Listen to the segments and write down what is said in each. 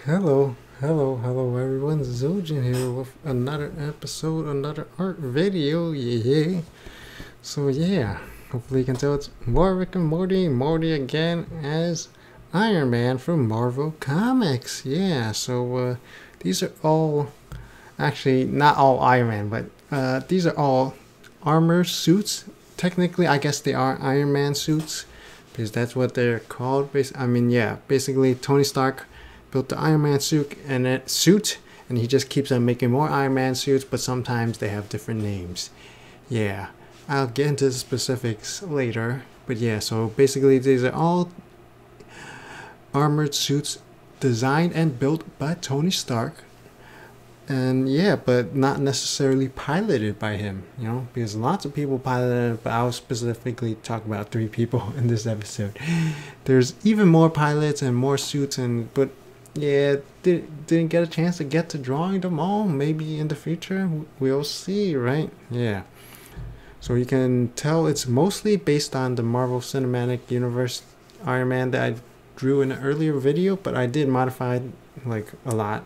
Hello everyone, Ziljin here with another episode, another art video, yeah. So yeah, hopefully you can tell it's more Rick and Morty again as Iron Man from Marvel Comics, yeah. So these are all, actually not all Iron Man, but these are all armor suits. Technically, I guess they are Iron Man suits, because that's what they're called. Basically Tony Stark built the Iron Man suit, and he just keeps on making more Iron Man suits, but sometimes they have different names. Yeah, I'll get into the specifics later, but yeah, so basically these are all armored suits designed and built by Tony Stark, and yeah, but not necessarily piloted by him, because lots of people piloted it, but I'll specifically talk about 3 people in this episode. There's even more pilots and more suits, but yeah, didn't get a chance to get to drawing them all. Maybe in the future, we'll see, right? Yeah. So you can tell it's mostly based on the Marvel Cinematic Universe Iron Man that I drew in an earlier video, but I did modify like a lot.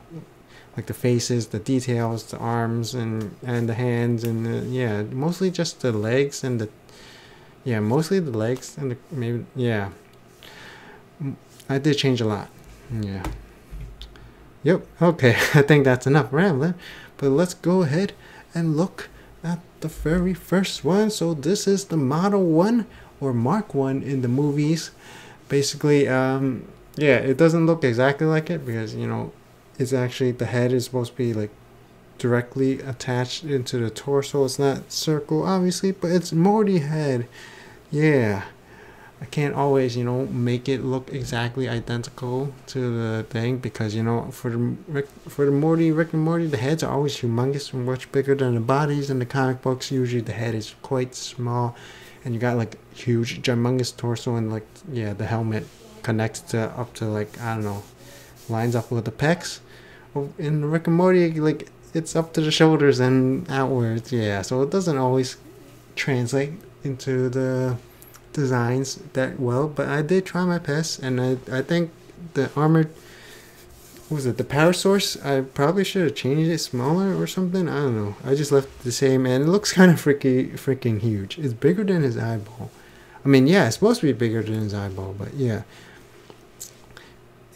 Like the faces, the details, the arms, and the hands, and yeah, mostly just the legs and mostly the legs and maybe, yeah. I did change a lot, yeah. Yep, okay, I think that's enough rambling, but let's go ahead and look at the very first one. So this is the Model 1 or Mark 1 in the movies. Basically, yeah, it doesn't look exactly like it because, it's actually, the head is supposed to be like directly attached into the torso. It's not circle, obviously, but it's Morty head. Yeah, I can't always, make it look exactly identical to the thing because, for the Rick and Morty, the heads are always humongous and much bigger than the bodies. In the comic books, usually the head is quite small, and you got like huge, humongous torso, and like, yeah, the helmet connects to up to like, I don't know, lines up with the pecs. In Rick and Morty, like, it's up to the shoulders and outwards, yeah, so it doesn't always translate into the designs that well, but I did try my best, and I think the armored, what was it, the power source, I probably should have changed it smaller or something. I don't know, I just left it the same, and it looks kind of freaking huge. It's bigger than his eyeball. I mean, yeah, it's supposed to be bigger than his eyeball, but yeah,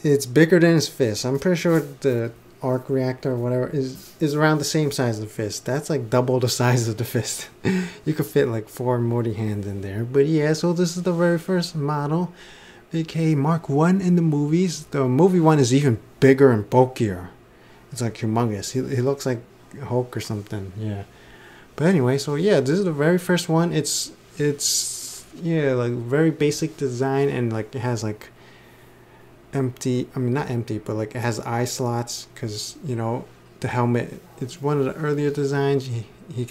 it's bigger than his fist. I'm pretty sure the arc reactor or whatever is around the same size of the fist. That's like double the size of the fist. You could fit like 4 Morty hands in there. But yeah, so this is the very first model, aka Mark 1 in the movies. The movie one is even bigger and bulkier. It's like humongous. He looks like Hulk or something. Yeah. But anyway, so yeah, this is the very first one. It's yeah, like very basic design, and like it has like empty, I mean not empty, but like it has eye slots because the helmet, it's one of the earlier designs. He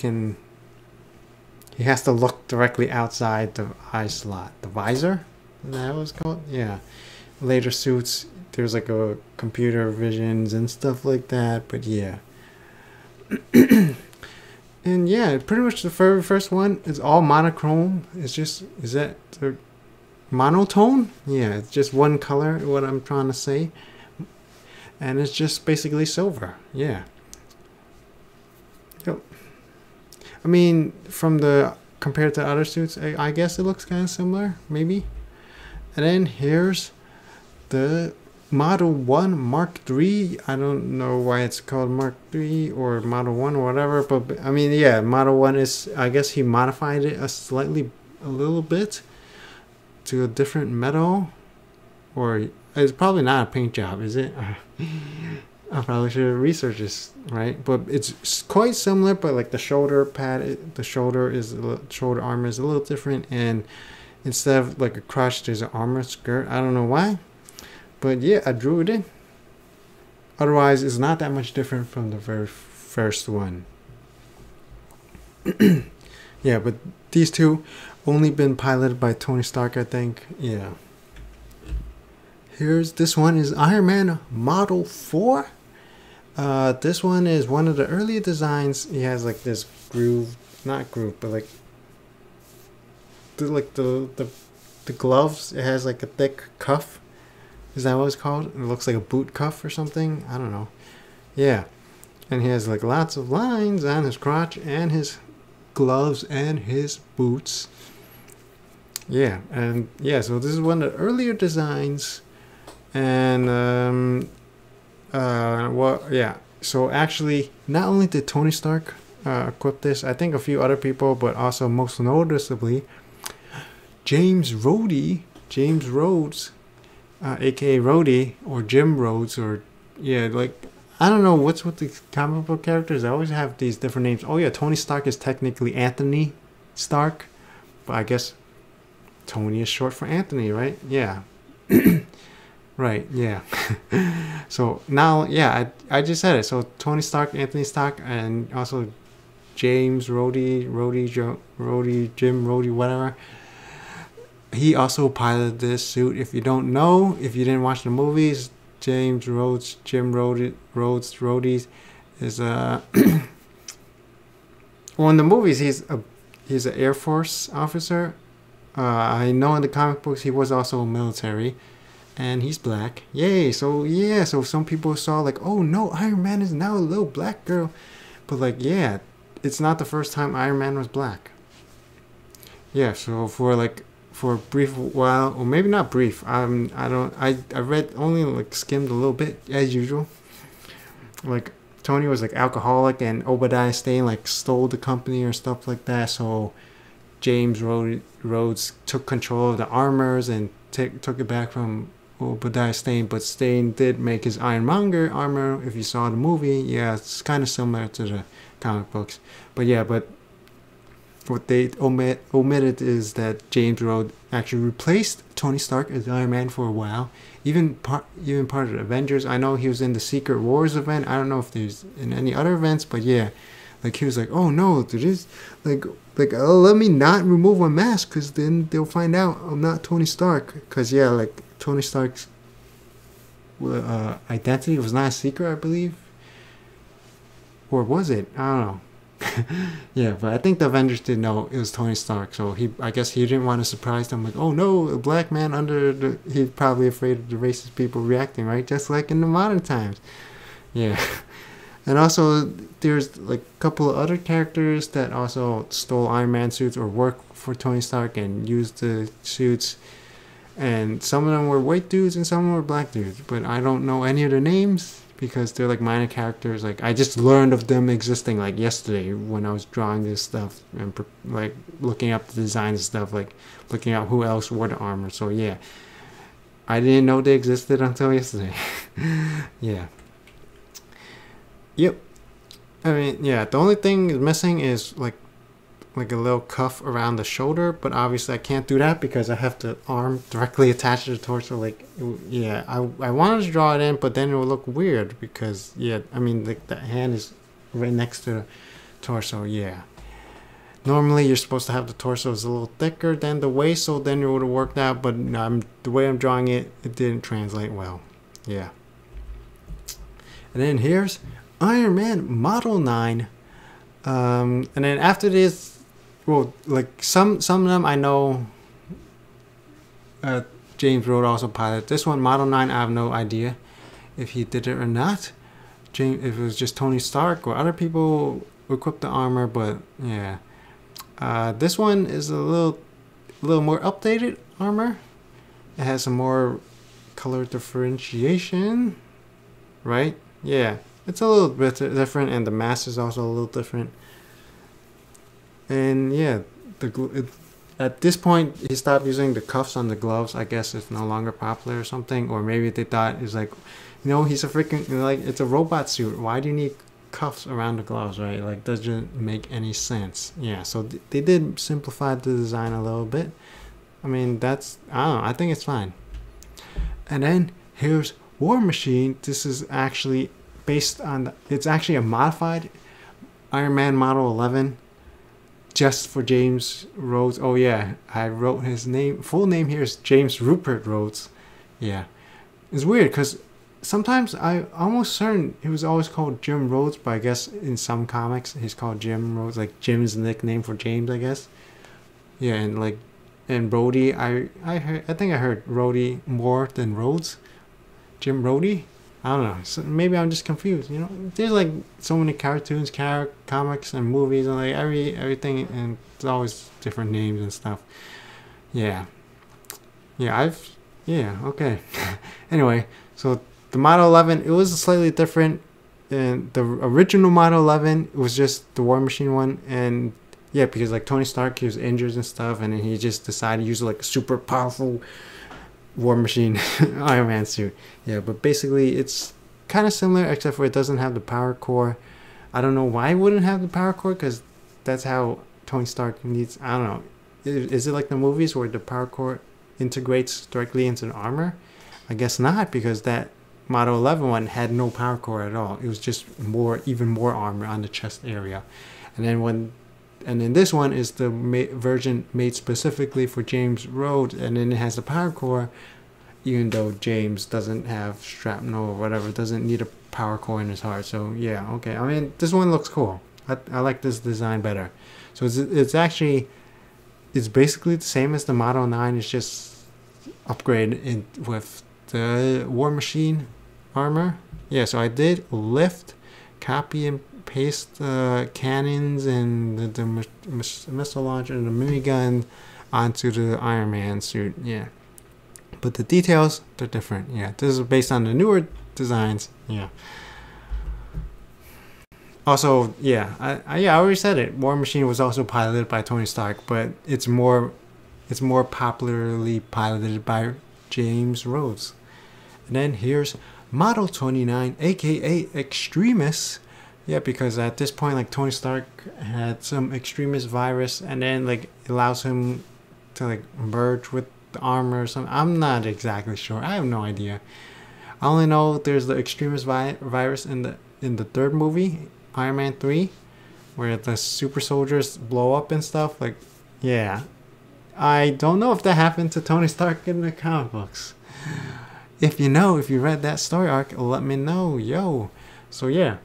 has to look directly outside the eye slot, the visor, is that what it's called? Yeah. Later suits, there's like a computer visions and stuff like that, but yeah. And yeah, pretty much the very first one is all monochrome. It's just, is that the monotone? Yeah, it's just one color, what I'm trying to say, and it's just basically silver. Yeah. Yep. I mean, compared to other suits, I guess it looks kind of similar, maybe. And then here's the Model 1 Mark 3. I don't know why it's called Mark 3 or Model 1 or whatever, but I mean, yeah, Model 1 is, I guess he modified it a little bit to a different metal, or it's probably not a paint job, is it? I probably should have researched this, right? But it's quite similar, but like the shoulder pad, the shoulder armor is a little different, and instead of like a crotch, there's an armor skirt. I don't know why, but yeah, I drew it in. Otherwise, it's not that much different from the very first one. Yeah, but these two only been piloted by Tony Stark, I think. Yeah. This one is Iron Man Model 4. This one is one of the earlier designs. He has like this groove, not groove, but like the gloves. It has like a thick cuff Is that what it's called? It looks like a boot cuff or something. I don't know. Yeah, and he has like lots of lines on his crotch and his gloves and his boots. Yeah, and yeah, so this is one of the earlier designs, and well, yeah. So actually, not only did Tony Stark equip this, I think a few other people, but also most noticeably, James Rhodes, aka Rhodey, or Jim Rhodes, or yeah, like I don't know what's with the comic book characters. They always have these different names. Oh yeah, Tony Stark is technically Anthony Stark, but I guess Tony is short for Anthony, right? Yeah. Right, yeah. So now, yeah, I just said it. So Tony Stark, Anthony Stark, and also James Rhodey, Jim Rhodey, whatever. He also piloted this suit. If you don't know, if you didn't watch the movies, James Rhodes, Jim Rhodes is well, in the movies he's an Air Force officer. I know in the comic books he was also military, and he's black. Yay! So yeah, so some people saw like, oh no, Iron Man is now a little black girl, but like yeah, it's not the first time Iron Man was black. Yeah, so for a brief while, or maybe not brief. I read only like skimmed a little bit as usual. Like Tony was like alcoholic, and Obadiah Stane like stole the company or stuff like that. So James Rhodes took control of the armors and took it back from Obadiah Stane. But Stane did make his Ironmonger armor. If you saw the movie, yeah, it's kind of similar to the comic books. But yeah, but what they omitted is that James Rhodes actually replaced Tony Stark as Iron Man for a while. Even part of the Avengers. I know he was in the Secret Wars event. I don't know if there's in any other events, but yeah, like he was like, oh no, this let me not remove my mask, because then they'll find out I'm not Tony Stark. Because yeah, like Tony Stark's identity was not a secret, I believe, or was it? I don't know. Yeah, but I think the Avengers did know it was Tony Stark, so I guess he didn't want to surprise them, like, oh no, a black man he's probably afraid of the racist people reacting, right? Just like in the modern times. Yeah. And also there's like a couple of other characters that also stole Iron Man suits or worked for Tony Stark and used the suits, and some of them were white dudes and some of them were black dudes, but I don't know any of their names because they're like minor characters. Like I just learned of them existing like yesterday when I was drawing this stuff and like looking up the designs and stuff, like looking up who else wore the armor. So yeah, I didn't know they existed until yesterday. Yeah. Yep. I mean, yeah, the only thing missing is like a little cuff around the shoulder, but obviously I can't do that because I have the arm directly attached to the torso. Like, yeah, I wanted to draw it in, but then it would look weird because, yeah, I mean, like the hand is right next to the torso. Yeah, normally you're supposed to have the torso is a little thicker than the waist, so then it would have worked out, but the way I'm drawing it, it didn't translate well. Yeah. And then here's Iron Man Model 9. And then after this, well, like some of them I know James Rhodes also piloted. This one, Model 9, I have no idea if he did it or not. If it was just Tony Stark or other people equipped the armor, but yeah. This one is a little more updated armor. It has some more color differentiation, right? Yeah, it's a little bit different, and the mask is also a little different. And yeah, at this point he stopped using the cuffs on the gloves. I guess it's no longer popular or something, or maybe they thought it's like, you know, he's a freaking, like, it's a robot suit. Why do you need cuffs around the gloves, right? Like, doesn't make any sense. Yeah, so they did simplify the design a little bit. I mean, I don't know, I think it's fine. And then here's War Machine. This is actually based on it's actually a modified Iron Man Model 11 just for James Rhodes. Oh yeah, I wrote his full name here is James Rupert Rhodes. Yeah, it's weird because sometimes I almost certain he was always called Jim Rhodes, but I guess in some comics he's called Jim Rhodes, like Jim's nickname for James, I guess. Yeah, and Brody, I think I heard Rhodey more than Rhodes, Jim Rhodey. I don't know. So maybe I'm just confused. You know, there's like so many cartoons, comics, and movies, and like everything, and it's always different names and stuff. Yeah, yeah. Okay. Anyway, so the Model 11, it was slightly different. And the original Model 11 was just the War Machine one, and yeah, because like Tony Stark, he was injured and stuff, and then he just decided to use like a super powerful War Machine Iron Man suit. Yeah, but basically it's kind of similar, except for it doesn't have the power core. I don't know why it wouldn't have the power core, because that's how Tony Stark needs. I don't know. Is it like the movies where the power core integrates directly into the armor? I guess not, because that Model 11 one had no power core at all. It was just even more armor on the chest area. And then this one is the version made specifically for James Rhodes, and then it has the power core, even though James doesn't have shrapnel or whatever, doesn't need a power core in his heart. So yeah, okay. I mean, this one looks cool. I like this design better. So it's basically the same as the Model 9. It's just upgraded with the War Machine armor. Yeah, so I did lift, copy, and paste the cannons and the missile launcher and the minigun onto the Iron Man suit. Yeah, but the details, they're different. Yeah, this is based on the newer designs. Yeah. Also, yeah, I already said it. War Machine was also piloted by Tony Stark, but it's more popularly piloted by James Rhodes. And then here's Model 29, aka Extremis. Yeah, because at this point, like, Tony Stark had some Extremis virus, and then like it allows him to like merge with the armor or something. I'm not exactly sure. I have no idea. I only know there's the Extremis virus in the third movie, Iron Man 3, where the super soldiers blow up and stuff. Like, yeah, I don't know if that happened to Tony Stark in the comic books. If you read that story arc, let me know, yo. So yeah.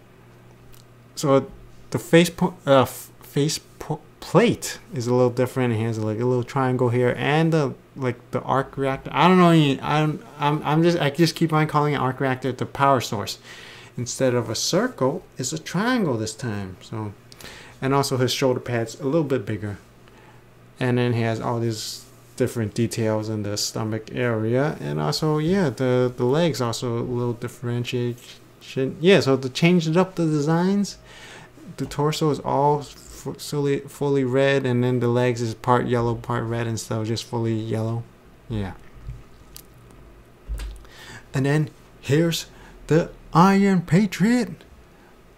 So the face plate is a little different. It has like a little triangle here, and the arc reactor. I don't know. I just keep on calling it arc reactor. The power source, instead of a circle, is a triangle this time. So, and also his shoulder pads a little bit bigger, and then he has all these different details in the stomach area, and also yeah, the legs also a little differentiation. Yeah, so to change it up the designs, the torso is all fully red, and then the legs is part yellow, part red, and so just fully yellow. Yeah. And then here's the Iron Patriot.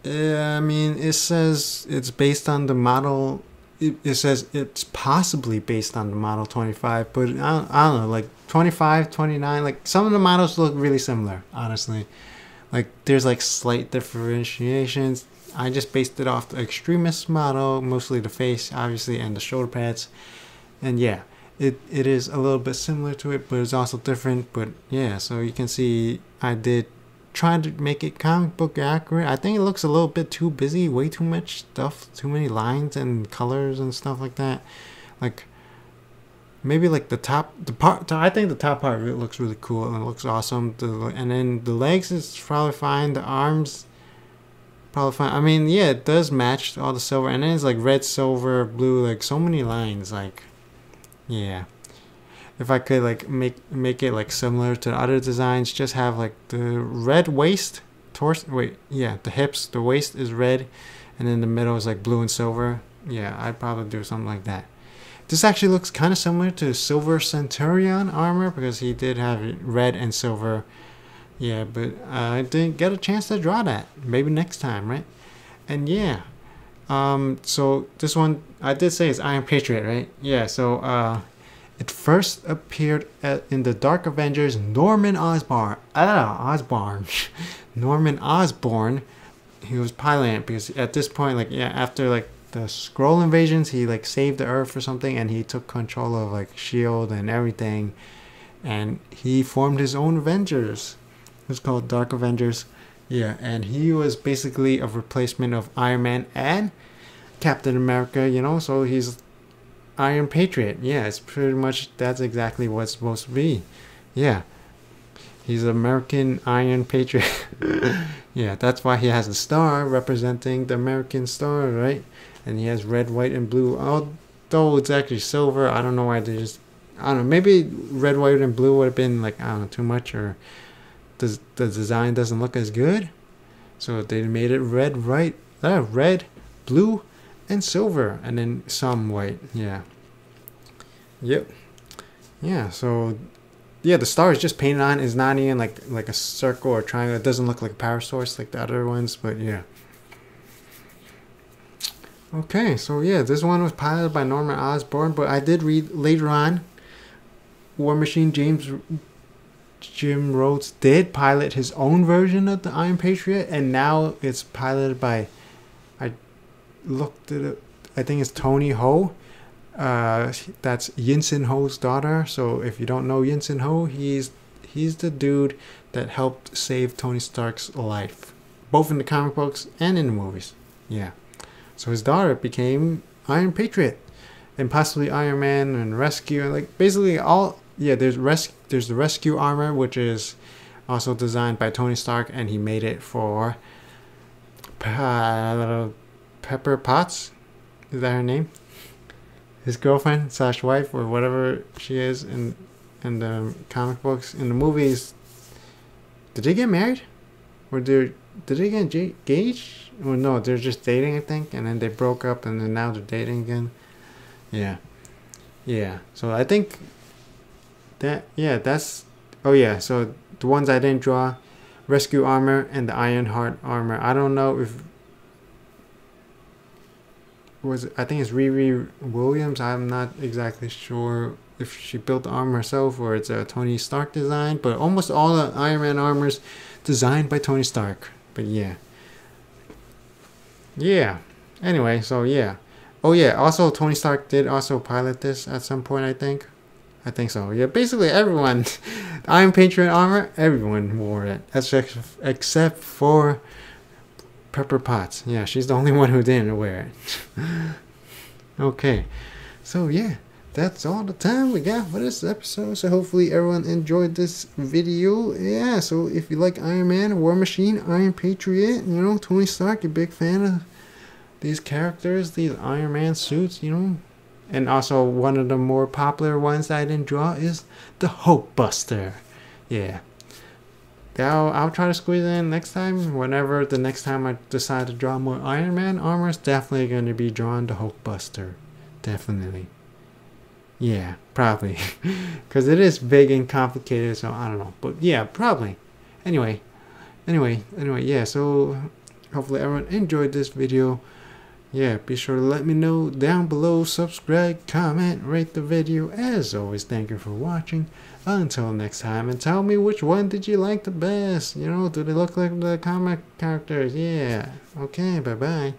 I mean, it says it's based on the model. It says it's possibly based on the Model 25, but I don't know, like 25, 29, like some of the models look really similar, honestly. Like there's like slight differentiations. I just based it off the Extremis model, mostly the face, obviously, and the shoulder pads. And yeah, it is a little bit similar to it, but it's also different. But yeah, so you can see I did try to make it comic book accurate. I think it looks a little bit too busy, way too much stuff, too many lines and colors and stuff like that. Like maybe like I think the top part of it looks really cool and it looks awesome. And then the legs is probably fine. The arms probably fine. I mean, yeah, it does match all the silver, and then it's like red, silver, blue, like so many lines. Like, yeah. If I could like make it like similar to other designs, just have like the red waist, the hips, the waist is red, and then the middle is like blue and silver. Yeah, I'd probably do something like that. This actually looks kind of similar to Silver Centurion armor, because he did have red and silver. Yeah, but I didn't get a chance to draw that. Maybe next time, right? And yeah, so this one I did say is Iron Patriot, right? Yeah, so it first appeared in the Dark Avengers. Norman Osborn. Norman Osborn. He was piloting, because at this point, like, yeah, after like the Skrull invasions, he like saved the Earth or something, and he took control of like Shield and everything, and he formed his own Avengers. It's called Dark Avengers. Yeah, and he was basically a replacement of Iron Man and Captain America, you know, so he's Iron Patriot. Yeah, it's pretty much, that's exactly what it's supposed to be. Yeah. He's American Iron Patriot. Yeah, that's why he has a star representing the American star, right? And he has red, white, and blue. Although it's actually silver, I don't know why they just... I don't know, maybe red, white, and blue would have been like, I don't know, too much, or the design doesn't look as good. So they made it red, red, blue, and silver, and then some white. Yeah. Yep. Yeah, so... yeah, the star is just painted on. It's not even like a circle or triangle. It doesn't look like a power source like the other ones, but yeah. Okay, so yeah, this one was piloted by Norman Osborn, but I did read later on War Machine Jim Rhodes did pilot his own version of the Iron Patriot, and now it's piloted by, I looked at it, I think it's Tony Ho. That's Yinsen Ho's daughter. So if you don't know Yinsen Ho, he's the dude that helped save Tony Stark's life, both in the comic books and in the movies. Yeah. So his daughter became Iron Patriot, and possibly Iron Man and Rescue, and like basically all. Yeah, there's the Rescue armor, which is also designed by Tony Stark, and he made it for Pepper Potts. Is that her name? His girlfriend / wife, or whatever she is in the comic books. In the movies, did they get married, or did they get engaged? Or no, they're just dating, I think, and then they broke up, and then now they're dating again. Yeah. So I think that's. Oh yeah. So the ones I didn't draw, Rescue armor and the Iron Heart armor. I don't know if. I think it's Riri Williams. I'm not exactly sure if she built the armor herself or it's a Tony Stark design, but almost all the Iron Man armors designed by Tony Stark. But yeah. Anyway, so yeah. Oh yeah, also Tony Stark did also pilot this at some point, I think so. Yeah, basically everyone, Iron Patriot armor, everyone wore it, except for Pepper Potts. Yeah, she's the only one who didn't wear it. Okay, so yeah, that's all the time we got for this episode. So hopefully everyone enjoyed this video. Yeah, so if you like Iron Man, War Machine, Iron Patriot, you know, Tony Stark, you're a big fan of these characters, these Iron Man suits, you know. And also one of the more popular ones that I didn't draw is the Hulk Buster. Yeah. I'll try to squeeze it in next time. Whenever the next time I decide to draw more Iron Man armor, it's definitely going to be drawn to Hulk Buster. Definitely. Yeah, probably. Because it is big and complicated, so I don't know. But yeah, probably. Anyway, yeah, so hopefully everyone enjoyed this video. Yeah, be sure to let me know down below, subscribe, comment, rate the video. As always, thank you for watching. Until next time, and tell me which one did you like the best. You know, do they look like the comic characters? Yeah. Okay, bye-bye.